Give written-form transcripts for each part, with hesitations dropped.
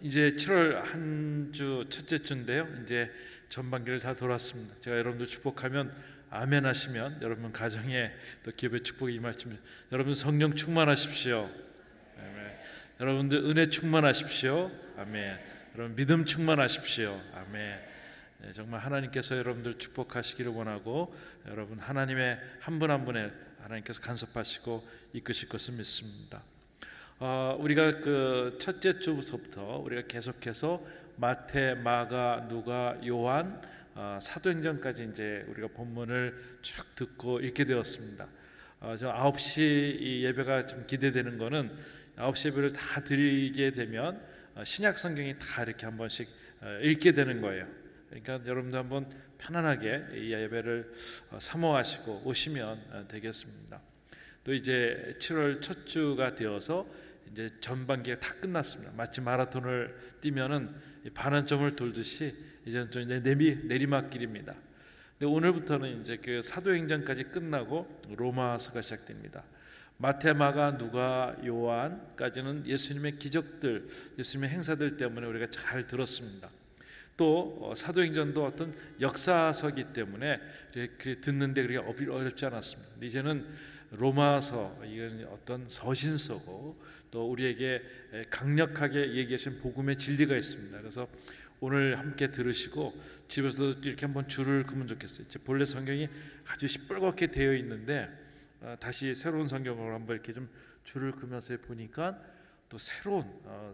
이제 7월 한 주 첫째 주인데요. 이제 전반기를 다 돌았습니다. 제가 여러분들 축복하면 아멘 하시면 여러분 가정에 또 기업의 축복이 임할지입니다. 여러분 성령 충만하십시오. 아멘. 여러분들 은혜 충만하십시오. 아멘. 여러분 믿음 충만하십시오. 아멘. 네, 정말 하나님께서 여러분들 축복하시기를 원하고 여러분 하나님의 한 분 한 분에 하나님께서 간섭하시고 이끄실 것을 믿습니다. 우리가 그 첫째 주부터 우리가 계속해서 마태, 마가, 누가, 요한, 사도행전까지 이제 우리가 본문을 쭉 듣고 읽게 되었습니다. 저 9시 이 예배가 좀 기대되는 거는 9시 예배를 다 드리게 되면 신약 성경이 다 이렇게 한 번씩 읽게 되는 거예요. 그러니까 여러분도 한번 편안하게 이 예배를 사모하시고 오시면 되겠습니다. 또 이제 7월 첫 주가 되어서 이제 전반기가 다 끝났습니다. 마치 마라톤을 뛰면은 반환점을 돌듯이 이제는 좀 내리막길입니다. 근데 오늘부터는 이제 그 사도행전까지 끝나고 로마서가 시작됩니다. 마태, 마가, 누가, 요한까지는 예수님의 기적들, 예수님의 행사들 때문에 우리가 잘 들었습니다. 또 사도행전도 어떤 역사서기 때문에 듣는데 그렇게 어렵지 않았습니다. 이제는 로마서, 이건 어떤 서신서고 또 우리에게 강력하게 얘기하신 복음의 진리가 있습니다. 그래서 오늘 함께 들으시고 집에서도 이렇게 한번 줄을 그으면 좋겠어요. 본래 성경이 아주 시뻘겋게 되어 있는데 다시 새로운 성경으로 한번 이렇게 좀 줄을 그으면서 보니까 또 새로운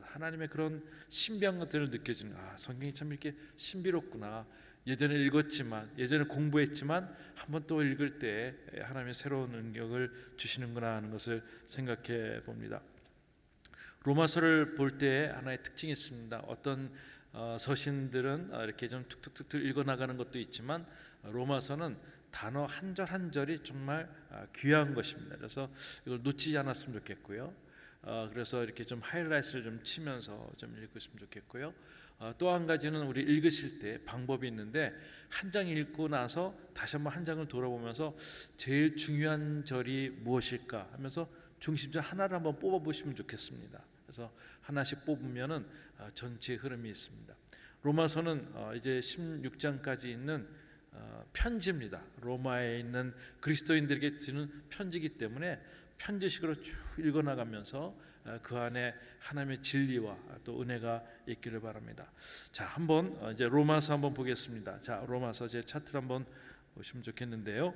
하나님의 그런 신비한 것들을 느껴지는, 성경이 참 이렇게 신비롭구나. 예전에 읽었지만, 예전에 공부했지만 한번 또 읽을 때 하나님의 새로운 능력을 주시는구나 하는 것을 생각해 봅니다. 로마서를 볼 때 하나의 특징이 있습니다. 어떤 서신들은 이렇게 좀 툭툭툭 읽어나가는 것도 있지만 로마서는 단어 한 절 한 절이 정말 귀한 것입니다. 그래서 이걸 놓치지 않았으면 좋겠고요. 그래서 이렇게 좀 하이라이트를 좀 치면서 좀 읽으시면 좋겠고요. 또 한 가지는 우리 읽으실 때 방법이 있는데 한 장 읽고 나서 다시 한번 한 장을 돌아보면서 제일 중요한 절이 무엇일까 하면서 중심절 하나를 한번 뽑아보시면 좋겠습니다. 그래서 하나씩 뽑으면은 전체 흐름이 있습니다. 로마서는 이제 16장까지 있는 편지입니다. 로마에 있는 그리스도인들에게 주는 편지이기 때문에 편지식으로 쭉 읽어나가면서 그 안에 하나님의 진리와 또 은혜가 있기를 바랍니다. 자, 한번 이제 로마서 한번 보겠습니다. 자, 로마서 제 차트를 한번 보시면 좋겠는데요.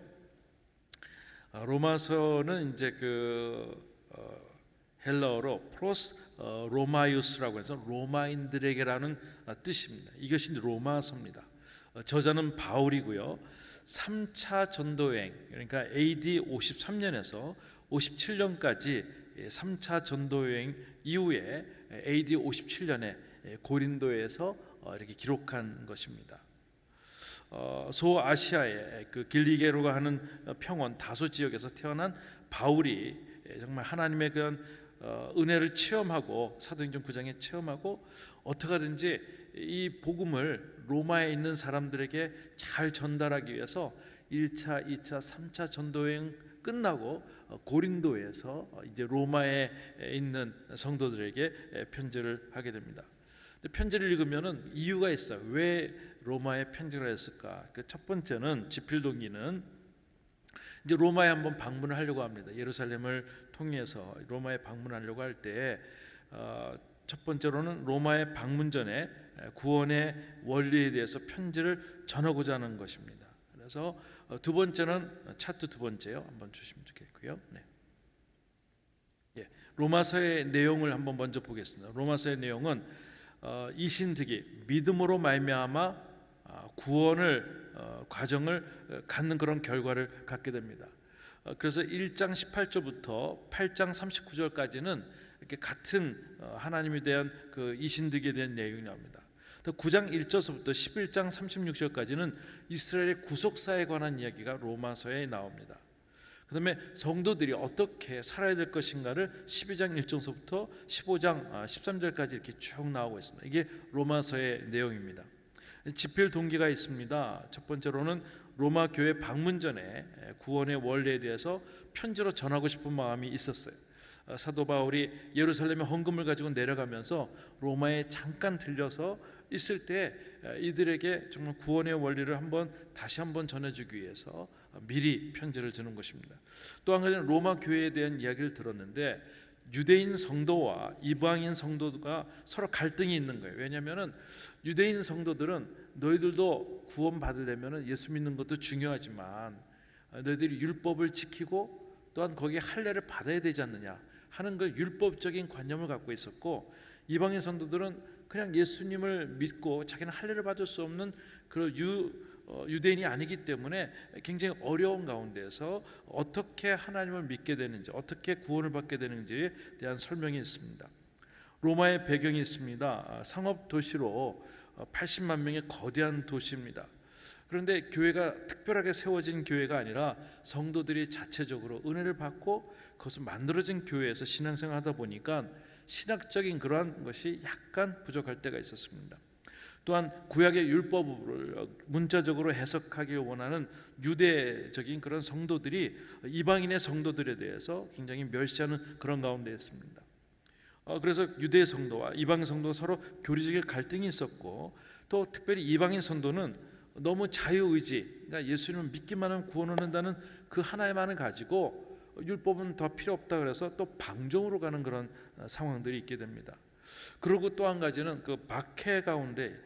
로마서는 이제 헬라어로 프로스 로마이우스라고 해서 로마인들에게라는 뜻입니다. 이것이 로마서입니다. 저자는 바울이고요. 3차 전도여행, 그러니까 AD 53년에서 57년까지 3차 전도여행 이후에 AD 57년에 고린도에서 이렇게 기록한 것입니다. 소아시아의 그 길리게로가 하는 평원 다소 지역에서 태어난 바울이 정말 하나님의 그런 은혜를 체험하고 사도행전 9장에 체험하고 어떻게 하든지 이 복음을 로마에 있는 사람들에게 잘 전달하기 위해서 1차, 2차, 3차 전도여행 끝나고 고린도에서 이제 로마에 있는 성도들에게 편지를 하게 됩니다. 편지를 읽으면은 이유가 있어요. 왜 로마에 편지를 했을까? 그 첫 번째는 지필 동기는 이제 로마에 한번 방문을 하려고 합니다. 예루살렘을 통해서 로마에 방문하려고 할 때 첫 번째로는 로마에 방문 전에 구원의 원리에 대해서 편지를 전하고자 하는 것입니다. 그래서 두 번째는 차트 두 번째요. 한번 주시면 좋겠고요. 네. 예, 로마서의 내용을 한번 먼저 보겠습니다. 로마서의 내용은 이신득이 믿음으로 말미암아 구원을 과정을 갖는 그런 결과를 갖게 됩니다. 그래서 1장 18절부터 8장 39절까지는 이렇게 같은 하나님에 대한 그 이신득에 대한 내용이 나옵니다. 또 9장 1절부터 11장 36절까지는 이스라엘의 구속사에 관한 이야기가 로마서에 나옵니다. 그다음에 성도들이 어떻게 살아야 될 것인가를 12장 1절부터 15장 13절까지 이렇게 쭉 나오고 있습니다. 이게 로마서의 내용입니다. 집필 동기가 있습니다. 첫 번째로는 로마 교회 방문 전에 구원의 원리에 대해서 편지로 전하고 싶은 마음이 있었어요. 사도 바울이 예루살렘에 헌금을 가지고 내려가면서 로마에 잠깐 들려서 있을 때 이들에게 정말 구원의 원리를 다시 한번 전해주기 위해서 미리 편지를 주는 것입니다. 또 한 가지는 로마 교회에 대한 이야기를 들었는데 유대인 성도와 이방인 성도가 서로 갈등이 있는 거예요. 왜냐하면 유대인 성도들은 너희들도 구원 받으려면 예수 믿는 것도 중요하지만 너희들이 율법을 지키고 또한 거기에 할례를 받아야 되지 않느냐 하는 그 율법적인 관념을 갖고 있었고, 이방인 성도들은 그냥 예수님을 믿고 자기는 할례를 받을 수 없는 그런 유대인이 아니기 때문에 굉장히 어려운 가운데서 어떻게 하나님을 믿게 되는지, 어떻게 구원을 받게 되는지에 대한 설명이 있습니다. 로마의 배경이 있습니다. 상업 도시로 80만 명의 거대한 도시입니다. 그런데 교회가 특별하게 세워진 교회가 아니라 성도들이 자체적으로 은혜를 받고 그것을 만들어진 교회에서 신앙생활을 하다 보니까 신학적인 그러한 것이 약간 부족할 때가 있었습니다. 또한 구약의 율법을 문자적으로 해석하기 원하는 유대적인 그런 성도들이 이방인의 성도들에 대해서 굉장히 멸시하는 그런 가운데 있습니다. 그래서 유대 성도와 이방인 성도가 서로 교리적인 갈등이 있었고, 또 특별히 이방인 성도는 너무 자유의지, 그러니까 예수님을 믿기만 하면 구원을 얻는다는 그 하나만을 가지고 율법은 더 필요 없다 그래서 또 방종으로 가는 그런 상황들이 있게 됩니다. 그리고 또 한 가지는 그 박해 가운데,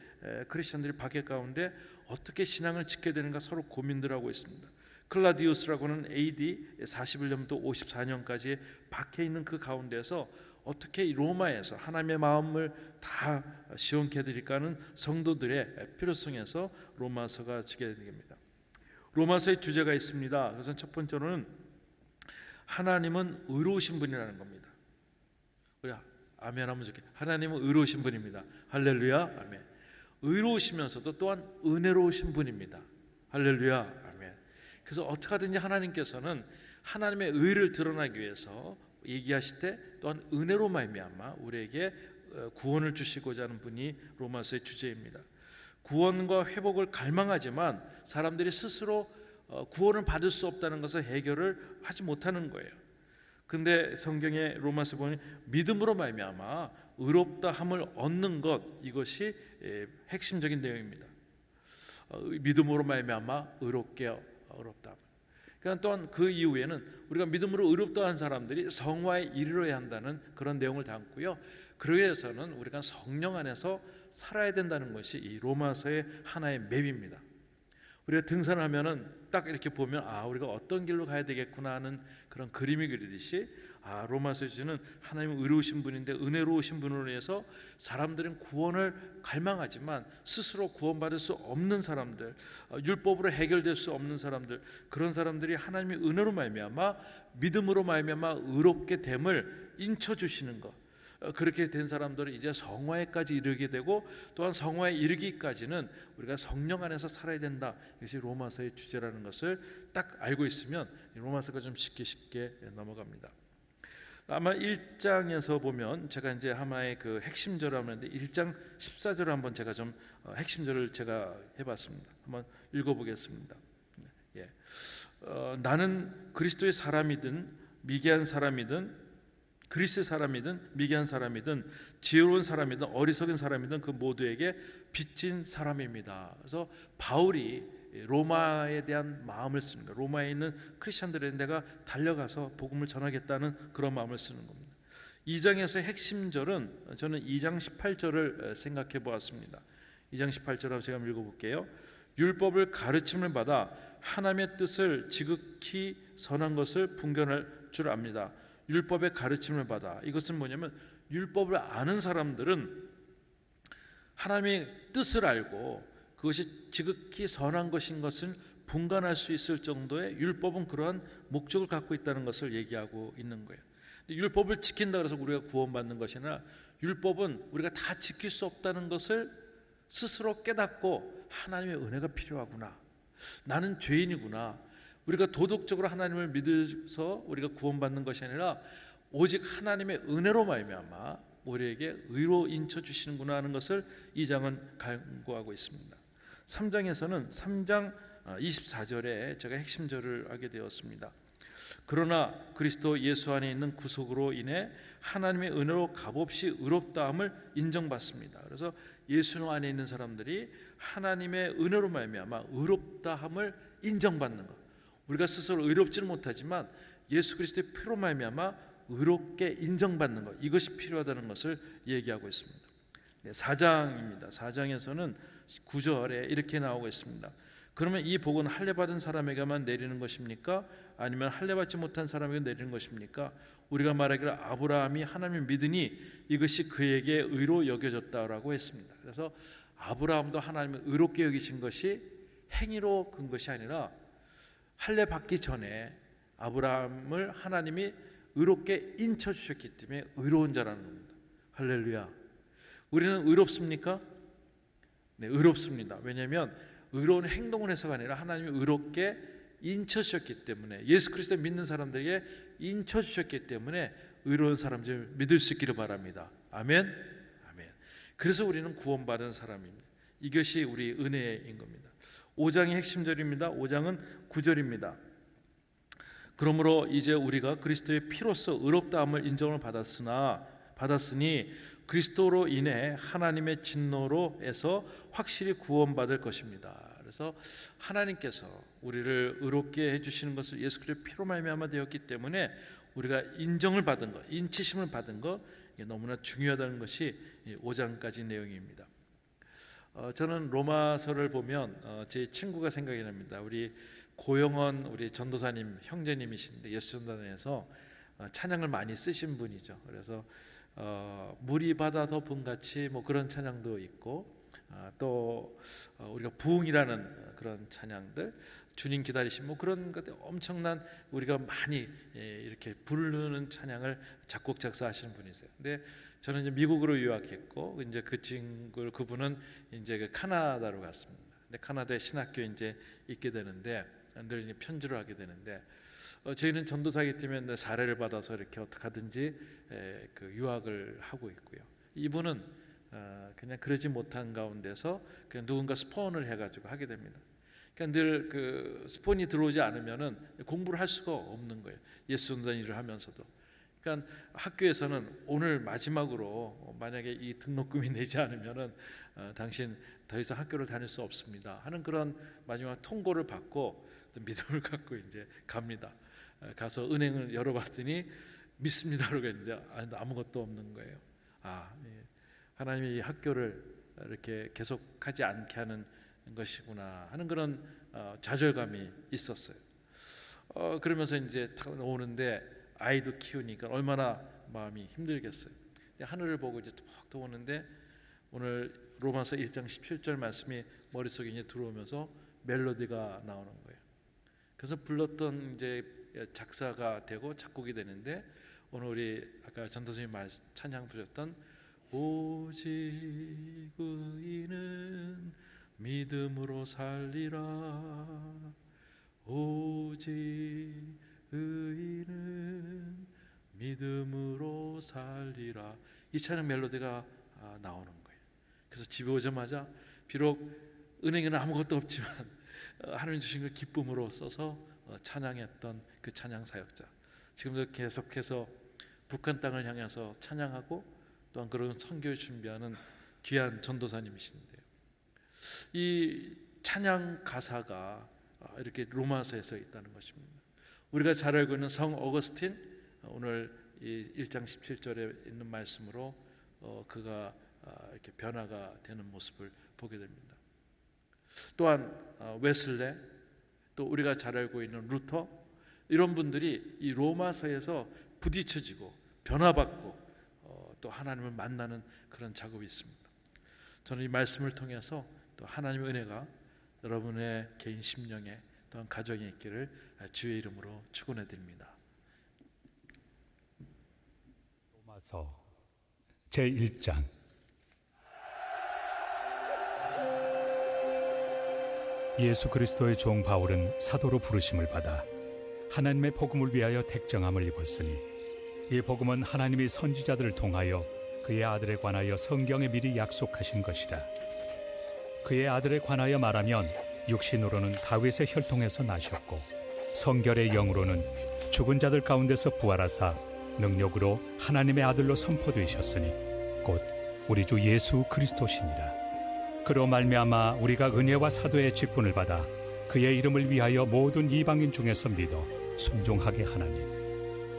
크리스천들이 박해 가운데 어떻게 신앙을 지켜야 되는가 서로 고민들 하고 있습니다. 클라디우스라고는 AD 41년부터 54년까지 박해 있는 그 가운데서 어떻게 로마에서 하나님의 마음을 다 시원케 해드릴까 하는 성도들의 필요성에서 로마서가 지게 됩니다. 로마서의 주제가 있습니다. 그래서 첫 번째로는 하나님은 의로우신 분이라는 겁니다. 우리 아멘 하면 좋겠다. 하나님은 의로우신 분입니다. 할렐루야, 아멘. 의로우시면서도 또한 은혜로우신 분입니다. 할렐루야, 아멘. 그래서 어떻게 하든지 하나님께서는 하나님의 의를 드러나기 위해서 얘기하실 때 또한 은혜로 말미암아 우리에게 구원을 주시고자 하는 분이 로마서의 주제입니다. 구원과 회복을 갈망하지만 사람들이 스스로 구원을 받을 수 없다는 것을 해결을 하지 못하는 거예요. 근데 성경의 로마서 보면 믿음으로 말미암아 의롭다 함을 얻는 것, 이것이 핵심적인 내용입니다. 믿음으로 말미암아 의롭다. 그러니까 또한 그 이후에는 우리가 믿음으로 의롭다 한 사람들이 성화에 이르러야 한다는 그런 내용을 담고요. 그러기 위해서는 우리가 성령 안에서 살아야 된다는 것이 이 로마서의 하나의 맵입니다. 우리가 등산하면은 딱 이렇게 보면 우리가 어떤 길로 가야 되겠구나 하는 그런 그림이 그리듯이 로마서에 주는 하나님은 의로우신 분인데 은혜로우신 분으로 인해서 사람들은 구원을 갈망하지만 스스로 구원받을 수 없는 사람들, 율법으로 해결될 수 없는 사람들, 그런 사람들이 하나님의 은혜로 말미암아 믿음으로 말미암아 의롭게 됨을 인쳐주시는 것, 그렇게 된 사람들은 이제 성화에까지 이르게 되고, 또한 성화에 이르기까지는 우리가 성령 안에서 살아야 된다. 이것이 로마서의 주제라는 것을 딱 알고 있으면 로마서가 좀 쉽게 넘어갑니다. 아마 1장에서 보면 제가 이제 하나의 그 핵심절을 하는데 1장 14절을 한번 제가 좀 핵심절을 제가 해봤습니다. 한번 읽어보겠습니다. 나는 그리스도의 사람이든 미개한 사람이든 그리스 사람이든 미개한 사람이든 지혜로운 사람이든 어리석은 사람이든 그 모두에게 빚진 사람입니다. 그래서 바울이 로마에 대한 마음을 씁니다. 로마에 있는 크리스천들에 내가 달려가서 복음을 전하겠다는 그런 마음을 쓰는 겁니다. 2장에서 핵심절은 저는 2장 18절을 생각해 보았습니다. 2장 18절을 제가 읽어볼게요. 율법을 가르침을 받아 하나님의 뜻을 지극히 선한 것을 분별할 줄 압니다. 율법의 가르침을 받아, 이것은 뭐냐면 율법을 아는 사람들은 하나님의 뜻을 알고 그것이 지극히 선한 것인 것을 분간할 수 있을 정도의 율법은 그러한 목적을 갖고 있다는 것을 얘기하고 있는 거예요. 율법을 지킨다 그래서 우리가 구원받는 것이 아니라 율법은 우리가 다 지킬 수 없다는 것을 스스로 깨닫고 하나님의 은혜가 필요하구나, 나는 죄인이구나, 우리가 도덕적으로 하나님을 믿어서 우리가 구원받는 것이 아니라 오직 하나님의 은혜로 말미암아 우리에게 의로 인쳐 주시는구나 하는 것을 2장은 강구하고 있습니다. 3장에서는 3장 24절에 제가 핵심절을 하게 되었습니다. 그러나 그리스도 예수 안에 있는 구속으로 인해 하나님의 은혜로 값없이 의롭다함을 인정받습니다. 그래서 예수 안에 있는 사람들이 하나님의 은혜로 말미암아 의롭다함을 인정받는 것. 우리가 스스로 의롭지는 못하지만 예수 그리스도의 피로 말미암아 의롭게 인정받는 것, 이것이 필요하다는 것을 얘기하고 있습니다. 4장입니다. 4장에서는 9절에 이렇게 나오고 있습니다. 그러면 이 복은 할례 받은 사람에게만 내리는 것입니까? 아니면 할례 받지 못한 사람에게 내리는 것입니까? 우리가 말하기를 아브라함이 하나님을 믿으니 이것이 그에게 의로 여겨졌다라고 했습니다. 그래서 아브라함도 하나님을 의롭게 여기신 것이 행위로 근 것이 아니라 할례 받기 전에 아브라함을 하나님이 의롭게 인쳐 주셨기 때문에 의로운 자라는 겁니다. 할렐루야. 우리는 의롭습니까? 네, 의롭습니다. 왜냐하면 의로운 행동을 해서가 아니라 하나님이 의롭게 인쳐 주셨기 때문에, 예수 그리스도 믿는 사람들에게 인쳐 주셨기 때문에 의로운 사람들 믿을 수 있기를 바랍니다. 아멘. 아멘. 그래서 우리는 구원받은 사람입니다. 이것이 우리 은혜인 겁니다. 5장의 핵심절입니다. 5장은 9절입니다. 그러므로 이제 우리가 그리스도의 피로써 의롭다함을 인정을 받았으니 그리스도로 인해 하나님의 진노로에서 확실히 구원받을 것입니다. 그래서 하나님께서 우리를 의롭게 해주시는 것을 예수 그리스도의 피로 말미암아 되었기 때문에 우리가 인정을 받은 것, 인치심을 받은 것, 이게 너무나 중요하다는 것이 5장까지 내용입니다. 저는 로마서를 보면 제 친구가 생각이 납니다. 우리 고영원 우리 전도사님 형제님이신데 예수전단에서 찬양을 많이 쓰신 분이죠. 그래서 물이 바다 덮음같이 뭐 그런 찬양도 있고, 또 우리가 부흥이라는 그런 찬양들, 주님 기다리신 뭐 그런 것들, 엄청난 우리가 많이 이렇게 부르는 찬양을 작곡 작사하시는 분이세요. 근데 저는 이제 미국으로 유학했고, 이제 그분은 이제 그 카나다로 갔습니다. 근데 카나다에 신학교에 이제 있게 되는데 늘 이제 편지를 하게 되는데, 저희는 전도사이기 때문에 사례를 받아서 이렇게 어떻게 하든지 그 유학을 하고 있고요. 이분은 그냥 그러지 못한 가운데서 그냥 누군가 스폰을 해가지고 하게 됩니다. 그러니까 늘 그 스폰이 들어오지 않으면은 공부를 할 수가 없는 거예요. 예수전단 일을 하면서도. 그러니까 학교에서는 오늘 마지막으로 만약에 이 등록금이 내지 않으면은 당신 더 이상 학교를 다닐 수 없습니다 하는 그런 마지막 통보를 받고 믿음을 갖고 이제 갑니다. 가서 은행을 열어봤더니 믿습니다 그러고 이제 아무것도 없는 거예요. 하나님이 이 학교를 이렇게 계속하지 않게 하는 것이구나 하는 그런 좌절감이 있었어요. 그러면서 이제 오는데 아이도 키우니까 얼마나 마음이 힘들겠어요. 하늘을 보고 이제 톡톡 오는데 오늘 로마서 1장 17절 말씀이 머릿속에 이제 들어오면서 멜로디가 나오는 거예요. 그래서 불렀던 이제 작사가 되고 작곡이 되는데, 오늘 우리 아까 전도사님 찬양 부르셨던 오직 의인은 믿음으로 살리라, 오직 의인은 믿음으로 살리라, 이 찬양 멜로디가 나오는 거예요. 그래서 집에 오자마자 비록 은행에는 아무것도 없지만 하나님 주신 걸 기쁨으로 써서 찬양했던 그 찬양 사역자, 지금도 계속해서 북한 땅을 향해서 찬양하고 또한 그런 선교를 준비하는 귀한 전도사님이신데요. 이 찬양 가사가 이렇게 로마서에 써 있다는 것입니다. 우리가 잘 알고 있는 성 어거스틴, 오늘 이 1장 17절에 있는 말씀으로 그가 이렇게 변화가 되는 모습을 보게 됩니다. 또한 웨슬레, 또 우리가 잘 알고 있는 루터, 이런 분들이 이 로마서에서 부딪혀지고 변화받고 또 하나님을 만나는 그런 작업이 있습니다. 저는 이 말씀을 통해서 또 하나님의 은혜가 여러분의 개인 심령에 또한 가정에 있기를 주의 이름으로 축원해 드립니다. 로마서 제1장. 예수 그리스도의 종 바울은 사도로 부르심을 받아 하나님의 복음을 위하여 택정함을 입었으니, 이 복음은 하나님이 선지자들을 통하여 그의 아들에 관하여 성경에 미리 약속하신 것이라. 그의 아들에 관하여 말하면 육신으로는 다윗의 혈통에서 나셨고 성결의 영으로는 죽은 자들 가운데서 부활하사 능력으로 하나님의 아들로 선포되셨으니 곧 우리 주 예수 그리스도시니라. 그로 말미암아 우리가 은혜와 사도의 직분을 받아 그의 이름을 위하여 모든 이방인 중에서 믿어 순종하게 하나니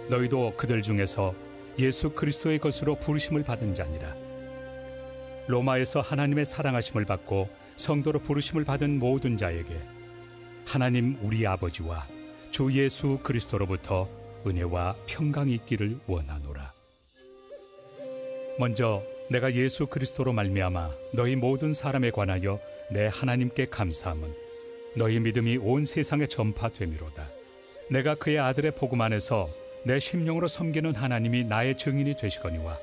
너희도 그들 중에서 예수 그리스도의 것으로 부르심을 받은 자니라. 로마에서 하나님의 사랑하심을 받고 성도로 부르심을 받은 모든 자에게 하나님 우리 아버지와 주 예수 그리스도로부터 은혜와 평강이 있기를 원하노라. 먼저 내가 예수 그리스도로 말미암아 너희 모든 사람에 관하여 내 하나님께 감사함은 너희 믿음이 온 세상에 전파되미로다. 내가 그의 아들의 복음 안에서 내 심령으로 섬기는 하나님이 나의 증인이 되시거니와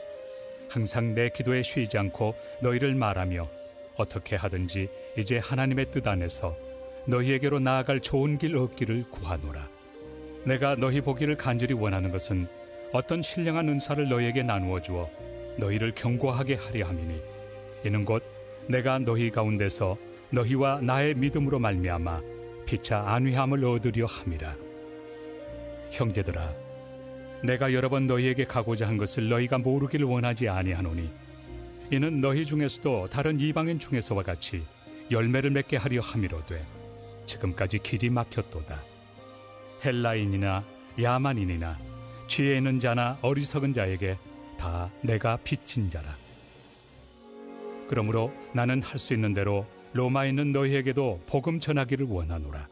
항상 내 기도에 쉬지 않고 너희를 말하며 어떻게 하든지 이제 하나님의 뜻 안에서 너희에게로 나아갈 좋은 길 얻기를 구하노라. 내가 너희 보기를 간절히 원하는 것은 어떤 신령한 은사를 너희에게 나누어 주어 너희를 경고하게 하려 함이니 이는 곧 내가 너희 가운데서 너희와 나의 믿음으로 말미암아 피차 안위함을 얻으려 함이라. 형제들아, 내가 여러 번 너희에게 가고자 한 것을 너희가 모르기를 원하지 아니하노니 이는 너희 중에서도 다른 이방인 중에서와 같이 열매를 맺게 하려 함이로되 지금까지 길이 막혔도다. 헬라인이나 야만인이나 지혜 있는 자나 어리석은 자에게 다 내가 빚진 자라. 그러므로 나는 할 수 있는 대로 로마에 있는 너희에게도 복음 전하기를 원하노라.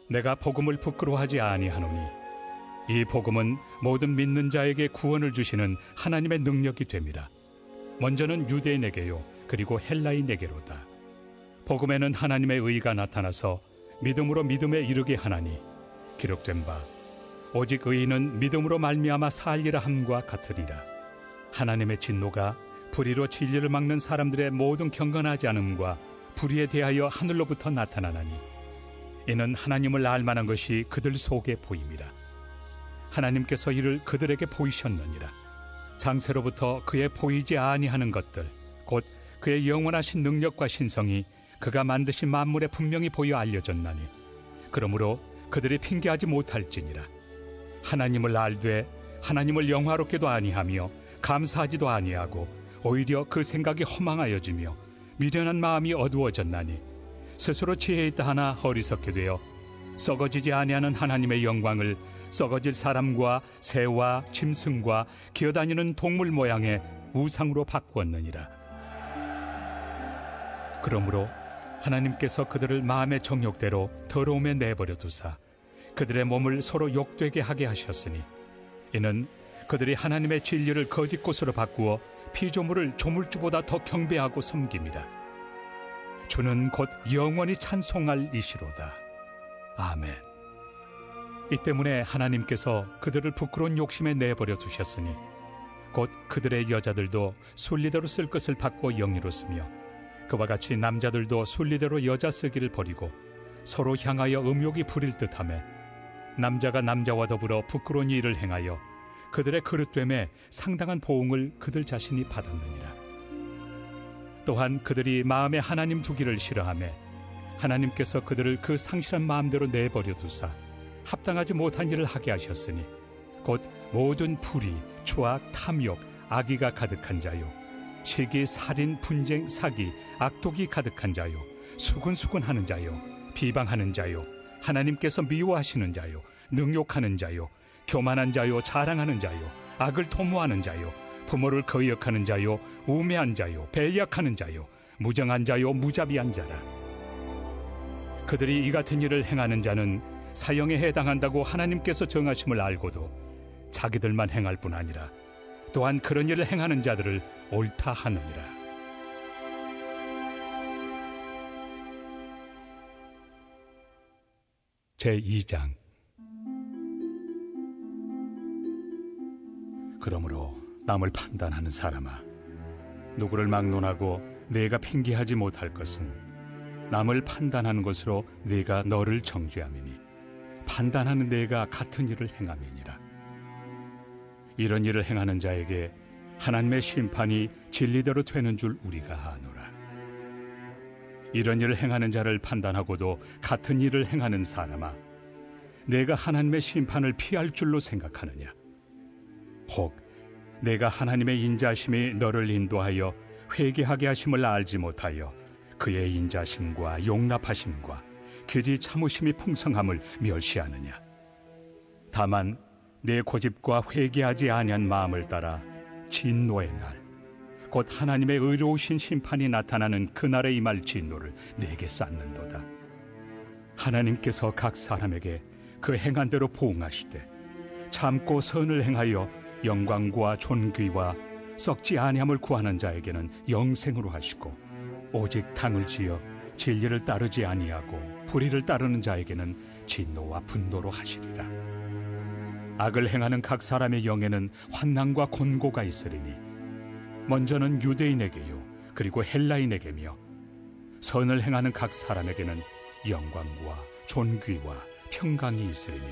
내가 복음을 부끄러워하지 아니하노니 이 복음은 모든 믿는 자에게 구원을 주시는 하나님의 능력이 됨이라. 먼저는 유대인에게요 그리고 헬라인에게로다. 복음에는 하나님의 의가 나타나서 믿음으로 믿음에 이르게 하나니 기록된 바 오직 의인은 믿음으로 말미암아 살리라 함과 같으리라. 하나님의 진노가 불의로 진리를 막는 사람들의 모든 경건하지 않음과 불의에 대하여 하늘로부터 나타나나니 이는 하나님을 알만한 것이 그들 속에 보임이라. 하나님께서 이를 그들에게 보이셨느니라. 장세로부터 그의 보이지 아니하는 것들 곧 그의 영원하신 능력과 신성이 그가 만드신 만물에 분명히 보여 알려졌나니 그러므로 그들이 핑계하지 못할지니라. 하나님을 알되 하나님을 영화롭게도 아니하며 감사하지도 아니하고 오히려 그 생각이 허망하여지며 미련한 마음이 어두워졌나니 스스로 지혜 있다 하나 어리석게 되어 썩어지지 아니하는 하나님의 영광을 썩어질 사람과 새와 짐승과 기어다니는 동물 모양의 우상으로 바꾸었느니라. 그러므로 하나님께서 그들을 마음의 정욕대로 더러움에 내버려 두사 그들의 몸을 서로 욕되게 하게 하셨으니 이는 그들이 하나님의 진리를 거짓 곳으로 바꾸어 피조물을 조물주보다 더 경배하고 섬깁니다. 주는 곧 영원히 찬송할 이시로다. 아멘. 이 때문에 하나님께서 그들을 부끄러운 욕심에 내버려 두셨으니 곧 그들의 여자들도 순리대로 쓸 것을 받고 영리로쓰며 그와 같이 남자들도 순리대로 여자 쓰기를 버리고 서로 향하여 음욕이 부릴 듯하며 남자가 남자와 더불어 부끄러운 일을 행하여 그들의 그릇됨에 상당한 보응을 그들 자신이 받았느니라. 또한 그들이 마음에 하나님 두기를 싫어하며 하나님께서 그들을 그 상실한 마음대로 내버려 두사 합당하지 못한 일을 하게 하셨으니 곧 모든 불의, 추악, 탐욕, 악의가 가득한 자요 시기, 살인, 분쟁, 사기, 악독이 가득한 자요 수군수군하는 자요 비방하는 자요 하나님께서 미워하시는 자요 능욕하는 자요 교만한 자요 자랑하는 자요 악을 도모하는 자요 부모를 거역하는 자요 우매한 자요 배약하는 자요 무정한 자요 무자비한 자라. 그들이 이 같은 일을 행하는 자는 사형에 해당한다고 하나님께서 정하심을 알고도 자기들만 행할 뿐 아니라 또한 그런 일을 행하는 자들을 옳다 하느니라. 제2장. 그러므로 남을 판단하는 사람아, 누구를 막론하고 네가 핑계하지 못할 것은 남을 판단하는 것으로 네가 너를 정죄함이니 판단하는 네가 같은 일을 행함이니라. 이런 일을 행하는 자에게 하나님의 심판이 진리대로 되는 줄 우리가 아노라. 이런 일을 행하는 자를 판단하고도 같은 일을 행하는 사람아, 내가 하나님의 심판을 피할 줄로 생각하느냐? 혹 내가 하나님의 인자심이 너를 인도하여 회개하게 하심을 알지 못하여 그의 인자심과 용납하심과 길이 참으심이 풍성함을 멸시하느냐? 다만 내 고집과 회개하지 아니한 마음을 따라 진노의 날, 곧 하나님의 의로우신 심판이 나타나는 그날에 임할 진노를 내게 쌓는도다. 하나님께서 각 사람에게 그 행한 대로 보응하시되 참고 선을 행하여 영광과 존귀와 썩지 아니함을 구하는 자에게는 영생으로 하시고, 오직 당을 지어 진리를 따르지 아니하고 불의를 따르는 자에게는 진노와 분노로 하시리라. 악을 행하는 각 사람의 영에는 환난과 곤고가 있으리니 먼저는 유대인에게요 그리고 헬라인에게며, 선을 행하는 각 사람에게는 영광과 존귀와 평강이 있으리니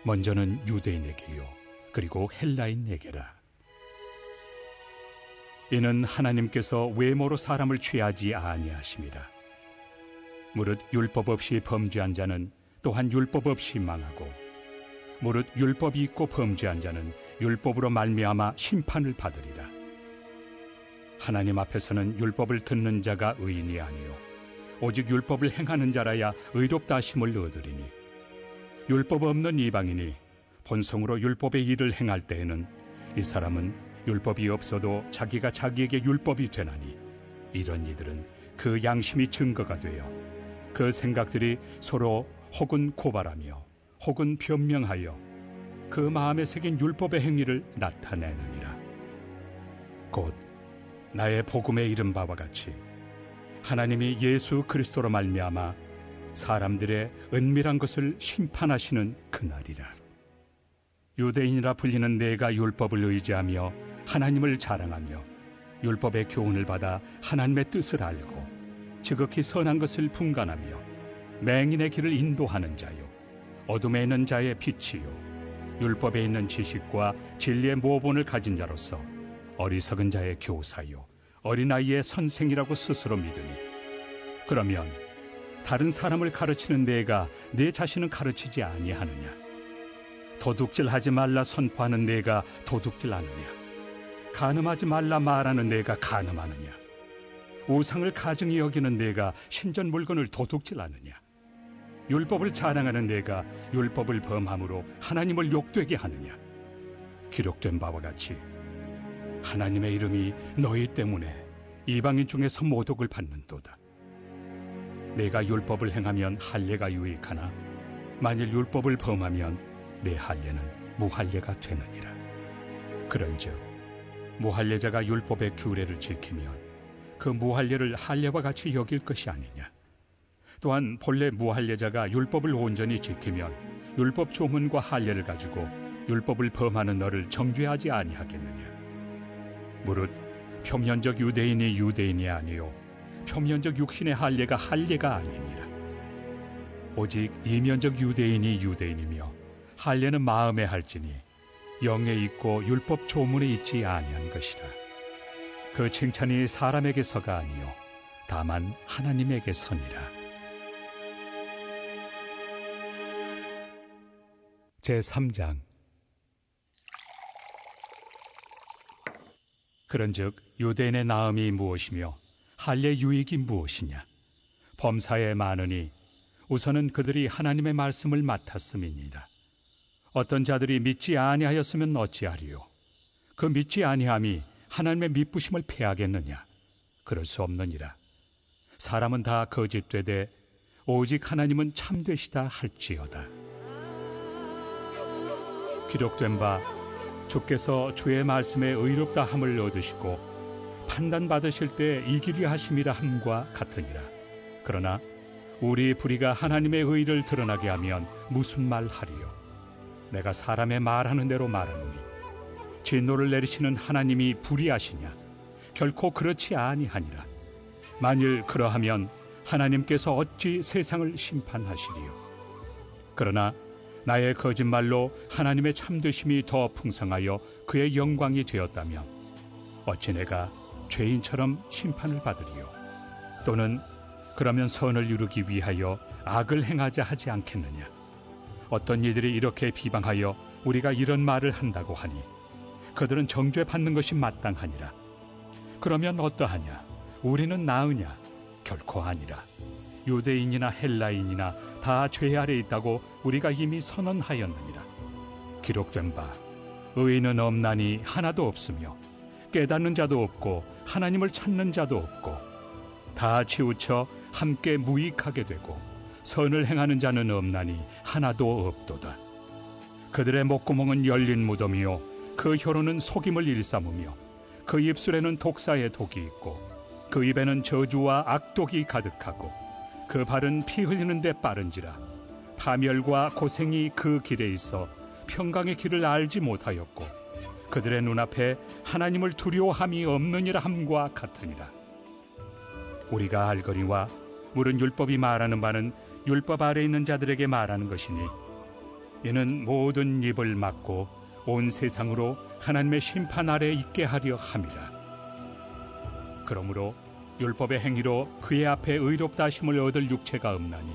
먼저는 유대인에게요 그리고 헬라인에게라. 이는 하나님께서 외모로 사람을 취하지 아니하심이라. 무릇 율법 없이 범죄한 자는 또한 율법 없이 망하고, 무릇 율법이 있고 범죄한 자는 율법으로 말미암아 심판을 받으리라. 하나님 앞에서는 율법을 듣는 자가 의인이 아니요 오직 율법을 행하는 자라야 의롭다 하심을 얻으리니, 율법 없는 이방인이 본성으로 율법의 일을 행할 때에는 이 사람은 율법이 없어도 자기가 자기에게 율법이 되나니, 이런 이들은 그 양심이 증거가 되어 그 생각들이 서로 혹은 고발하며 혹은 변명하여 그 마음에 새긴 율법의 행위를 나타내느니라. 곧 나의 복음에 이른 바와 같이 하나님이 예수 그리스도로 말미암아 사람들의 은밀한 것을 심판하시는 그날이라. 유대인이라 불리는 내가 율법을 의지하며 하나님을 자랑하며 율법의 교훈을 받아 하나님의 뜻을 알고 지극히 선한 것을 분간하며 맹인의 길을 인도하는 자요 어둠에 있는 자의 빛이요 율법에 있는 지식과 진리의 모본을 가진 자로서 어리석은 자의 교사요 어린아이의 선생이라고 스스로 믿으니, 그러면 다른 사람을 가르치는 내가 내 자신은 가르치지 아니하느냐? 도둑질하지 말라 선포하는 내가 도둑질하느냐? 간음하지 말라 말하는 내가 간음하느냐? 우상을 가증히 여기는 내가 신전 물건을 도둑질하느냐? 율법을 자랑하는 내가 율법을 범함으로 하나님을 욕되게 하느냐? 기록된 바와 같이 하나님의 이름이 너희 때문에 이방인 중에서 모독을 받는도다. 내가 율법을 행하면 할례가 유익하나 만일 율법을 범하면 내 할례는 무할례가 되느니라. 그런즉 무할례자가 율법의 규례를 지키면 그 무할례를 할례와 같이 여길 것이 아니냐? 또한 본래 무할례자가 율법을 온전히 지키면 율법 조문과 할례를 가지고 율법을 범하는 너를 정죄하지 아니하겠느냐? 무릇 표면적 유대인이 유대인이 아니요 표면적 육신의 할례가 할례가 아니니라. 오직 이면적 유대인이 유대인이며 할례는 마음에 할지니 영에 있고 율법 조문에 있지 아니한 것이라. 그 칭찬이 사람에게서가 아니요 다만 하나님에게서니라. 제3장. 그런즉 유대인의 나음이 무엇이며 할례 유익이 무엇이냐? 범사에 많으니 우선은 그들이 하나님의 말씀을 맡았음이니라. 어떤 자들이 믿지 아니하였으면 어찌하리요? 그 믿지 아니함이 하나님의 미쁘심을 패하겠느냐? 그럴 수 없느니라. 사람은 다 거짓되되 오직 하나님은 참되시다 할지어다. 기록된 바 주께서 주의 말씀에 의롭다 함을 얻으시고 판단받으실 때 이기리 하심이라 함과 같으니라. 그러나 우리 불의가 하나님의 의를 드러나게 하면 무슨 말 하리요? 내가 사람의 말하는 대로 말하노니 진노를 내리시는 하나님이 불의하시냐? 결코 그렇지 아니하니라. 만일 그러하면 하나님께서 어찌 세상을 심판하시리요? 그러나 나의 거짓말로 하나님의 참되심이 더 풍성하여 그의 영광이 되었다면 어찌 내가 죄인처럼 심판을 받으리요? 또는 그러면 선을 이루기 위하여 악을 행하자 하지 않겠느냐? 어떤 이들이 이렇게 비방하여 우리가 이런 말을 한다고 하니 그들은 정죄받는 것이 마땅하니라. 그러면 어떠하냐? 우리는 나으냐? 결코 아니라. 유대인이나 헬라인이나 다 죄 아래 있다고 우리가 이미 선언하였느니라. 기록된 바 의인은 없나니 하나도 없으며 깨닫는 자도 없고 하나님을 찾는 자도 없고 다 치우쳐 함께 무익하게 되고 선을 행하는 자는 없나니 하나도 없도다. 그들의 목구멍은 열린 무덤이요 그 혀로는 속임을 일삼으며 그 입술에는 독사의 독이 있고 그 입에는 저주와 악독이 가득하고 그 발은 피 흘리는 데 빠른지라. 파멸과 고생이 그 길에 있어 평강의 길을 알지 못하였고 그들의 눈앞에 하나님을 두려워함이 없느니라 함과 같으니라. 우리가 알거니와 물은 율법이 말하는 바는 율법 아래 있는 자들에게 말하는 것이니 이는 모든 입을 막고 온 세상으로 하나님의 심판 아래 있게 하려 함이라. 그러므로 율법의 행위로 그의 앞에 의롭다 하심을 얻을 육체가 없나니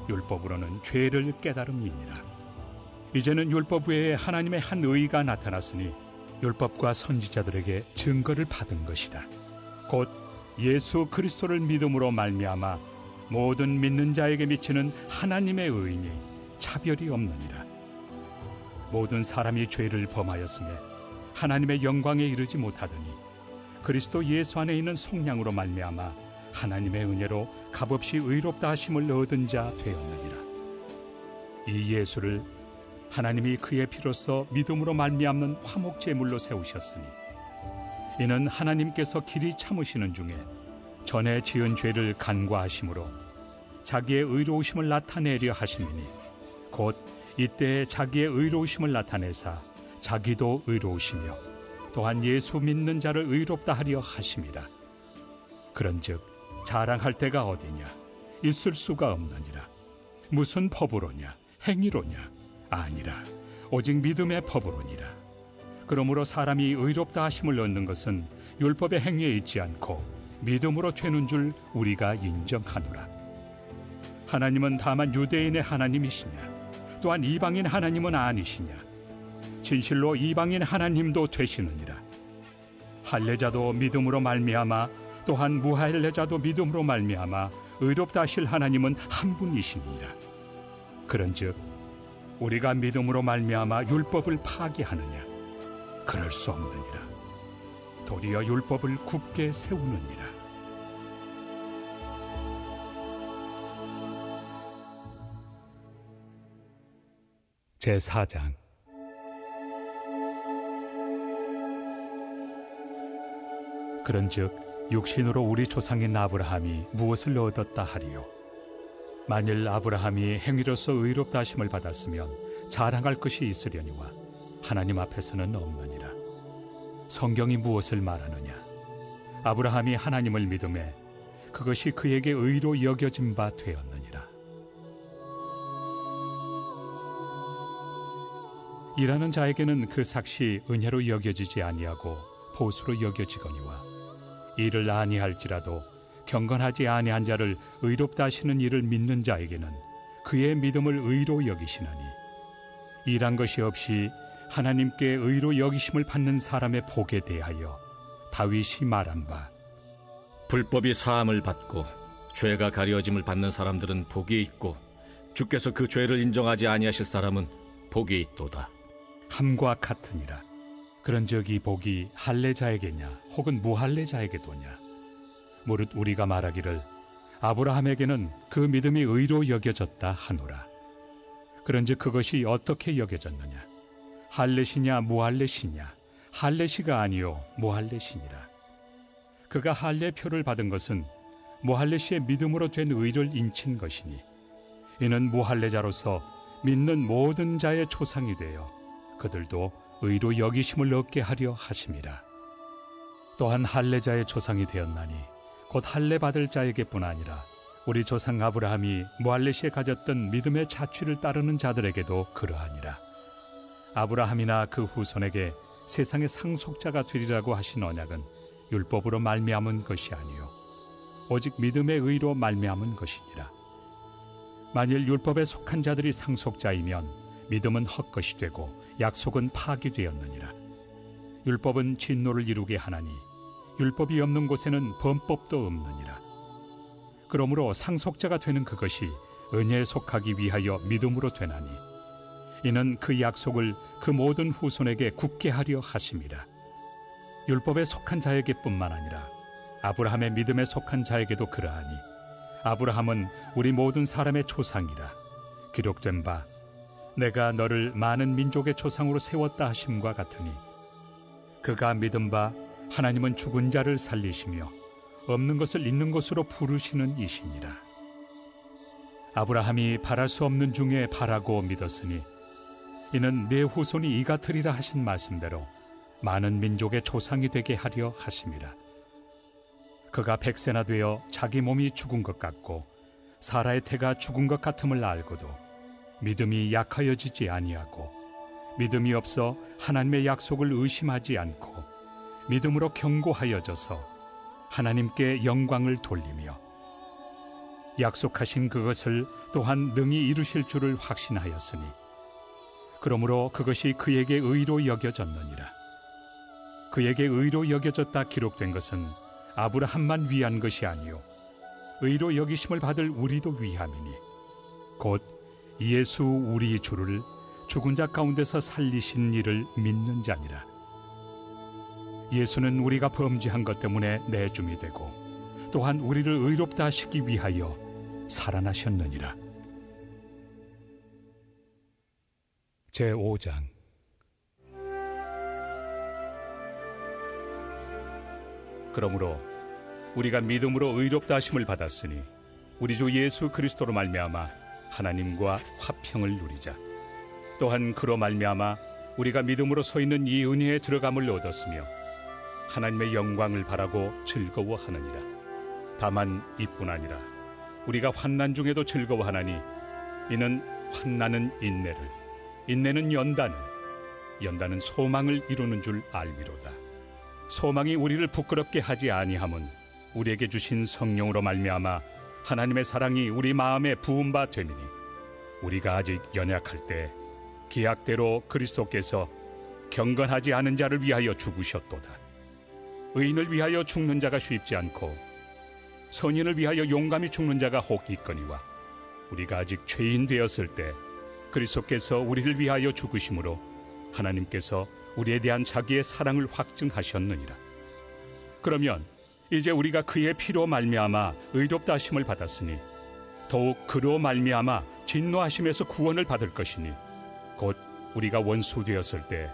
율법으로는 죄를 깨달음이니라. 이제는 율법 외에 하나님의 한 의가 나타났으니 율법과 선지자들에게 증거를 받은 것이다. 곧 예수 그리스도를 믿음으로 말미암아 모든 믿는 자에게 미치는 하나님의 의인이 차별이 없느니라. 모든 사람이 죄를 범하였으며 하나님의 영광에 이르지 못하더니 그리스도 예수 안에 있는 속량으로 말미암아 하나님의 은혜로 값없이 의롭다 하심을 얻은 자 되었느니라. 이 예수를 하나님이 그의 피로써 믿음으로 말미암는 화목제물로 세우셨으니 이는 하나님께서 길이 참으시는 중에 전에 지은 죄를 간과하심으로 자기의 의로우심을 나타내려 하심이니 곧 이때에 자기의 의로우심을 나타내사 자기도 의로우시며 또한 예수 믿는 자를 의롭다 하려 하심이라. 그런즉 자랑할 데가 어디냐? 있을 수가 없느니라. 무슨 법으로냐? 행위로냐? 아니라 오직 믿음의 법으로니라. 그러므로 사람이 의롭다 하심을 얻는 것은 율법의 행위에 있지 않고 믿음으로 되는 줄 우리가 인정하노라. 하나님은 다만 유대인의 하나님이시냐? 또한 이방인 하나님은 아니시냐? 진실로 이방인 하나님도 되시느니라. 할례자도 믿음으로 말미암아 또한 무할례자도 믿음으로 말미암아 의롭다 하실 하나님은 한 분이시니라. 그런즉 우리가 믿음으로 말미암아 율법을 파기하느냐? 그럴 수 없느니라. 도리어 율법을 굳게 세우느니라. 제4장. 그런즉 육신으로 우리 조상인 아브라함이 무엇을 얻었다 하리요? 만일 아브라함이 행위로서 의롭다 하심을 받았으면 자랑할 것이 있으려니와 하나님 앞에서는 없느니라. 성경이 무엇을 말하느냐? 아브라함이 하나님을 믿음에 그것이 그에게 의로 여겨진 바 되었느니라. 일하는 자에게는 그 삭시 은혜로 여겨지지 아니하고 보수로 여겨지거니와 일을 아니할지라도 경건하지 아니한 자를 의롭다 하시는 이를 믿는 자에게는 그의 믿음을 의로 여기시나니 일한 것이 없이 하나님께 의로 여기심을 받는 사람의 복에 대하여 다윗이 말한 바 불법이 사함을 받고 죄가 가려짐을 받는 사람들은 복이 있고 주께서 그 죄를 인정하지 아니하실 사람은 복이 있도다. 함과 같으니라. 그런즉 이 복이 할례자에게냐 혹은 무할례자에게도냐? 무릇 우리가 말하기를 아브라함에게는 그 믿음이 의로 여겨졌다 하노라. 그런즉 그것이 어떻게 여겨졌느냐? 할례시냐 무할례시냐? 할례시가 아니요 무할례시니라. 그가 할례표를 받은 것은 무할례시의 믿음으로 된 의를 인친 것이니 이는 무할례자로서 믿는 모든 자의 초상이 되어 그들도 의로 여기심을 얻게 하려 하심이라. 또한 할례자의 초상이 되었나니 곧 할례 받을 자에게뿐 아니라 우리 조상 아브라함이 무할례시에 가졌던 믿음의 자취를 따르는 자들에게도 그러하니라. 아브라함이나 그 후손에게 세상의 상속자가 되리라고 하신 언약은 율법으로 말미암은 것이 아니요 오직 믿음의 의로 말미암은 것이니라. 만일 율법에 속한 자들이 상속자이면 믿음은 헛것이 되고 약속은 파기되었느니라. 율법은 진노를 이루게 하나니 율법이 없는 곳에는 범법도 없느니라. 그러므로 상속자가 되는 그것이 은혜에 속하기 위하여 믿음으로 되나니 이는 그 약속을 그 모든 후손에게 굳게 하려 하심이라. 율법에 속한 자에게뿐만 아니라 아브라함의 믿음에 속한 자에게도 그러하니 아브라함은 우리 모든 사람의 조상이라. 기록된 바 내가 너를 많은 민족의 조상으로 세웠다 하심과 같으니 그가 믿은 바 하나님은 죽은 자를 살리시며 없는 것을 있는 것으로 부르시는 이시니라. 아브라함이 바랄 수 없는 중에 바라고 믿었으니 이는 내 후손이 이 같으리라 하신 말씀대로 많은 민족의 조상이 되게 하려 하심이라. 그가 100세나 되어 자기 몸이 죽은 것 같고 사라의 태가 죽은 것 같음을 알고도 믿음이 약하여지지 아니하고 믿음이 없어 하나님의 약속을 의심하지 않고 믿음으로 견고하여져서 하나님께 영광을 돌리며 약속하신 그것을 또한 능히 이루실 줄을 확신하였으니 그러므로 그것이 그에게 의로 여겨졌느니라. 그에게 의로 여겨졌다 기록된 것은 아브라함만 위한 것이 아니요 의로 여기심을 받을 우리도 위함이니 곧 예수 우리 주를 죽은 자 가운데서 살리신 이를 믿는 자니라. 예수는 우리가 범죄한 것 때문에 내줌이 되고 또한 우리를 의롭다 하시기 위하여 살아나셨느니라. 제5장. 그러므로 우리가 믿음으로 의롭다 하심을 받았으니 우리 주 예수 그리스도로 말미암아 하나님과 화평을 누리자. 또한 그로 말미암아 우리가 믿음으로 서 있는 이 은혜에 들어감을 얻었으며 하나님의 영광을 바라고 즐거워하느니라. 다만 이뿐 아니라 우리가 환난 중에도 즐거워하나니 이는 환난은 인내를, 인내는 연단을, 연단은 소망을 이루는 줄 알미로다. 소망이 우리를 부끄럽게 하지 아니함은 우리에게 주신 성령으로 말미암아 하나님의 사랑이 우리 마음에 부은 바 됨이니 우리가 아직 연약할 때 기약대로 그리스도께서 경건하지 않은 자를 위하여 죽으셨도다. 의인을 위하여 죽는 자가 쉽지 않고 선인을 위하여 용감히 죽는 자가 혹 있거니와 우리가 아직 죄인 되었을 때 그리스도께서 우리를 위하여 죽으심으로 하나님께서 우리에 대한 자기의 사랑을 확증하셨느니라. 그러면 이제 우리가 그의 피로 말미암아 의롭다 하심을 받았으니 더욱 그로 말미암아 진노하심에서 구원을 받을 것이니 곧 우리가 원수 되었을 때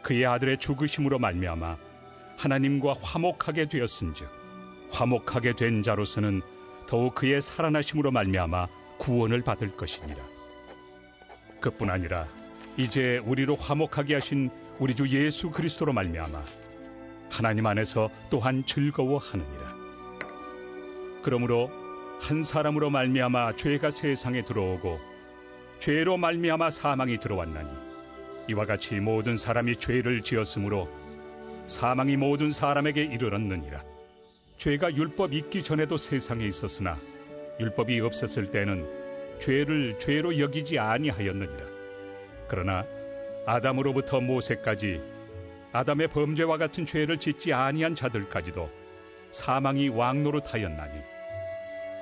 그의 아들의 죽으심으로 말미암아 하나님과 화목하게 되었은즉 화목하게 된 자로서는 더욱 그의 살아나심으로 말미암아 구원을 받을 것이니라. 그뿐 아니라 이제 우리로 화목하게 하신 우리 주 예수 그리스도로 말미암아 하나님 안에서 또한 즐거워하느니라. 그러므로 한 사람으로 말미암아 죄가 세상에 들어오고 죄로 말미암아 사망이 들어왔나니 이와 같이 모든 사람이 죄를 지었으므로 사망이 모든 사람에게 이르렀느니라. 죄가 율법 있기 전에도 세상에 있었으나 율법이 없었을 때는 죄를 죄로 여기지 아니하였느니라. 그러나 아담으로부터 모세까지 아담의 범죄와 같은 죄를 짓지 아니한 자들까지도 사망이 왕노릇하였나니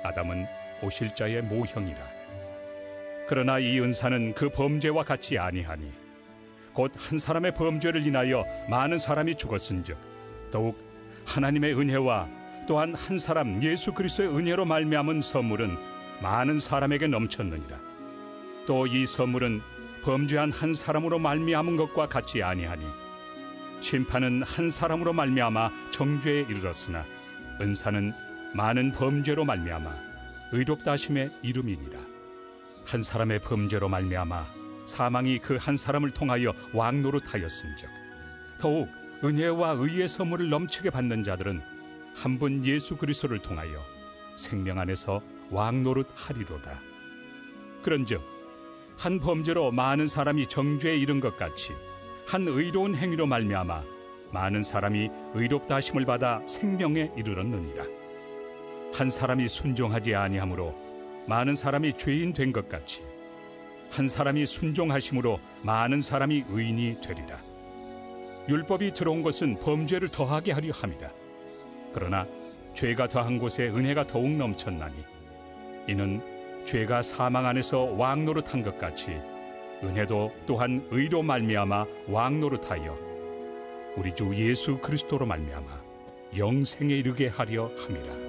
아담은 오실 자의 모형이라. 그러나 이 은사는 그 범죄와 같지 아니하니 곧 한 사람의 범죄를 인하여 많은 사람이 죽었은즉 더욱 하나님의 은혜와 또한 한 사람 예수 그리스도의 은혜로 말미암은 선물은 많은 사람에게 넘쳤느니라. 또 이 선물은 범죄한 한 사람으로 말미암은 것과 같지 아니하니 심판은 한 사람으로 말미암아 정죄에 이르렀으나 은사는 많은 범죄로 말미암아 의롭다 하심의 이름이니라. 한 사람의 범죄로 말미암아 사망이 그 한 사람을 통하여 왕노릇하였은즉 더욱 은혜와 의의 선물을 넘치게 받는 자들은 한 분 예수 그리스도를 통하여 생명 안에서 왕노릇하리로다. 그런즉 한 범죄로 많은 사람이 정죄에 이른 것 같이 한 의로운 행위로 말미암아 많은 사람이 의롭다 하심을 받아 생명에 이르렀느니라. 한 사람이 순종하지 아니하므로 많은 사람이 죄인 된 것 같이 한 사람이 순종하심으로 많은 사람이 의인이 되리라. 율법이 들어온 것은 범죄를 더하게 하려 함이라. 그러나 죄가 더한 곳에 은혜가 더욱 넘쳤나니 이는 죄가 사망 안에서 왕노릇한 것 같이 은혜도 또한 의로 말미암아 왕노릇하여 우리 주 예수 그리스도로 말미암아 영생에 이르게 하려 함이라.